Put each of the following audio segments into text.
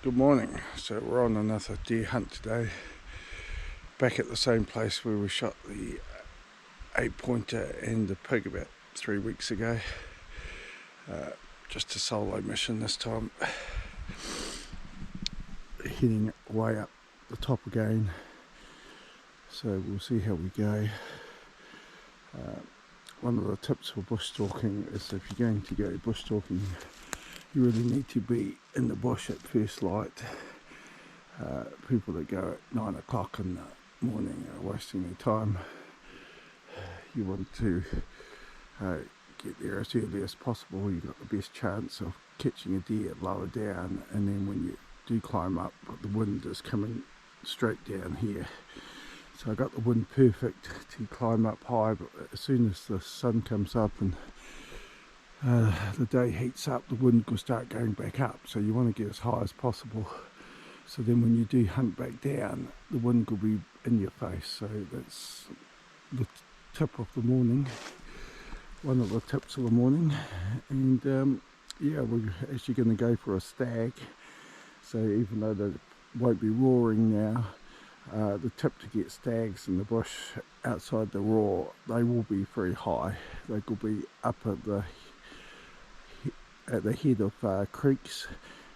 Good morning. So we're on another deer hunt today. Back at the same place where we shot the 8-pointer and the pig about 3 weeks ago. Just a solo mission this time. Heading way up the top again. So we'll see how we go. One of the tips for bush stalking is if you're going to go bush stalking, you really need to be in the bush at first light. People that go at 9 o'clock in the morning are wasting their time. You want to get there as early as possible. You've got the best chance of catching a deer lower down, and then when you do climb up, the wind is coming straight down here. So I got the wind perfect to climb up high, but as soon as the sun comes up and the day heats up, the wind will start going back up. So you want to get as high as possible. So then when you do hunt back down, the wind will be in your face. So that's the tip of the morning, one of the tips of the morning. And yeah, we're actually going to go for a stag. So even though they won't be roaring now, the tip to get stags in the bush outside the roar, they will be very high. They will be up at the head of creeks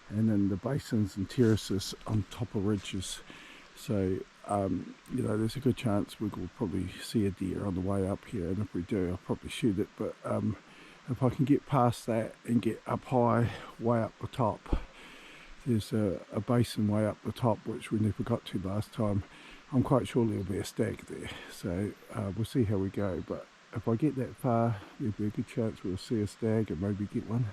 and in the basins and terraces on top of ridges. So you know, there's a good chance we will probably see a deer on the way up here, and if we do, I'll probably shoot it. But if I can get past that and get up high, way up the top, there's a basin way up the top which we never got to last time. I'm quite sure there'll be a stag there, so we'll see how we go. But if I get that far, there'll be a good chance we'll see a stag and maybe get one.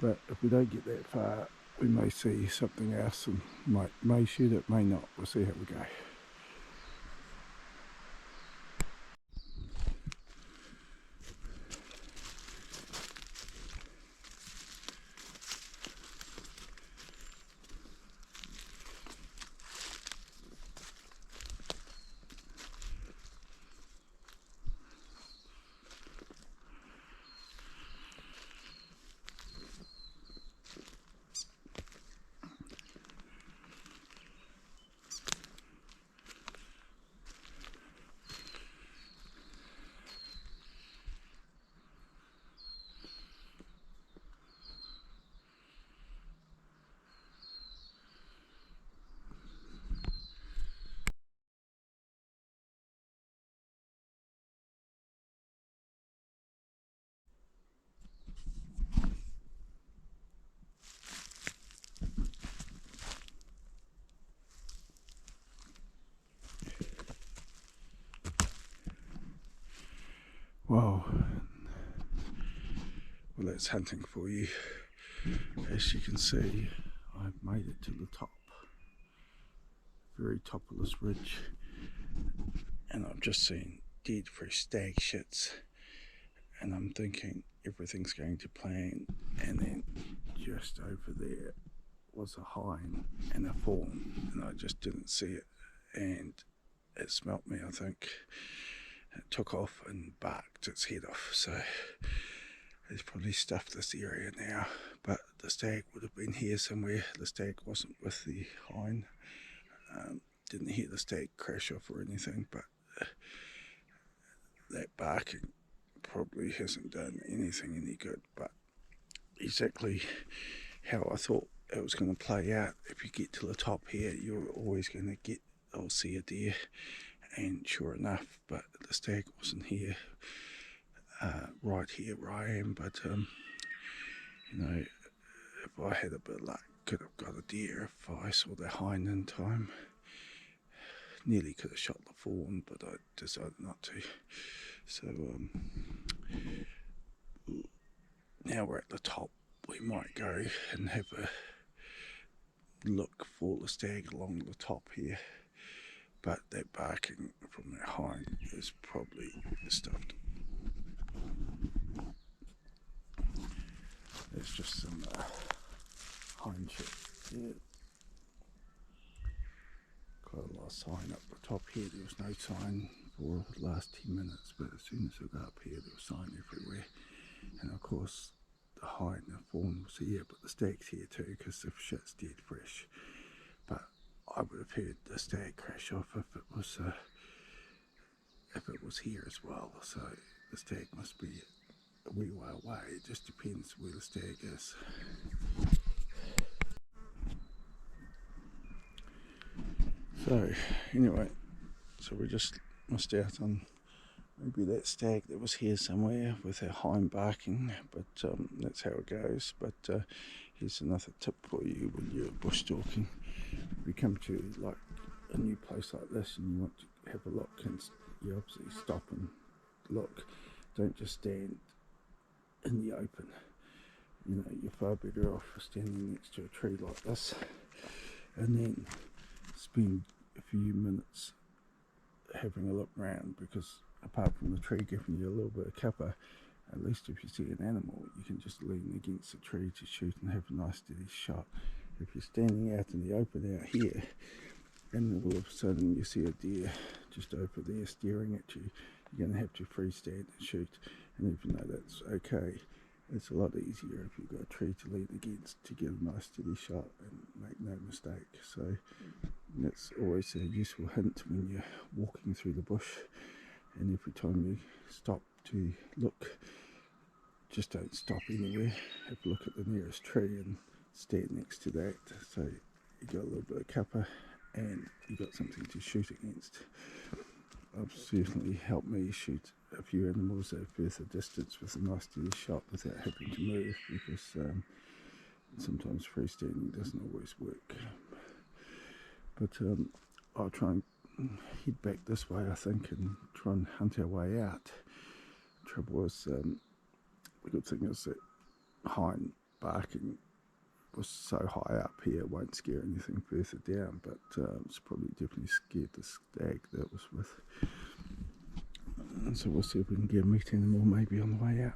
But if we don't get that far, we may see something else and may shoot it, may not. We'll see how we go. Wow, well, that's hunting for you. As you can see, I've made it to the top, very top of this ridge, and I've just seen dead fresh stag shits, and I'm thinking everything's going to plan, and then just over there was a hind and a fawn, and I just didn't see it, and it smelt me, I think. It took off and barked its head off, so it's probably stuffed this area now. But the stag would have been here somewhere. The stag wasn't with the hind. Didn't hear the stag crash off or anything, but that barking probably hasn't done anything any good. But exactly how I thought it was going to play out. If you get to the top here, you're always going to get or see a deer, and sure enough, but the stag wasn't here, right here where I am. But you know, if I had a bit of luck, could have got a deer if I saw the hind in time. Nearly could have shot the fawn, but I decided not to. So now we're at the top, we might go and have a look for the stag along the top here. But that barking from that hind is probably stuffed. There's just some hind shit here. Quite a lot of sign up the top here. There was no sign for the last 10 minutes, but as soon as I got up here, there was sign everywhere. And of course, the the hind and the fawn was here, but the stag's here too because the shit's dead fresh. But I would have heard the stag crash off if it was here as well. So the stag must be a wee way away. It just depends where the stag is. So anyway, so we just missed out on maybe that stag that was here somewhere with our hind barking, but that's how it goes. But here's another tip for you when you're bush stalking. If you come to like a new place like this and you want to have a look, and you obviously stop and look. Don't just stand in the open. You know, you're far better off standing next to a tree like this and then spend a few minutes having a look around, because apart from the tree giving you a little bit of cover, at least if you see an animal you can just lean against the tree to shoot and have a nice steady shot. If you're standing out in the open out here and all of a sudden you see a deer just over there staring at you, you're going to have to freestand and shoot. And even though that's okay, it's a lot easier if you've got a tree to lean against to get a nice steady shot and make no mistake. So that's always a useful hint when you're walking through the bush, and every time you stop to look, just don't stop anywhere. Have a look at the nearest tree and stand next to that, so you got a little bit of cover and you got something to shoot against. I've certainly helped me shoot a few animals at a further distance with a nice steady shot without having to move, because sometimes freestanding doesn't always work. But I'll try and head back this way, I think, and try and hunt our way out. Trouble is, the good thing is that hind barking was so high up here, it won't scare anything further down, but it's probably definitely scared the stag that was with. And so we'll see if we can get a meat animal maybe on the way out.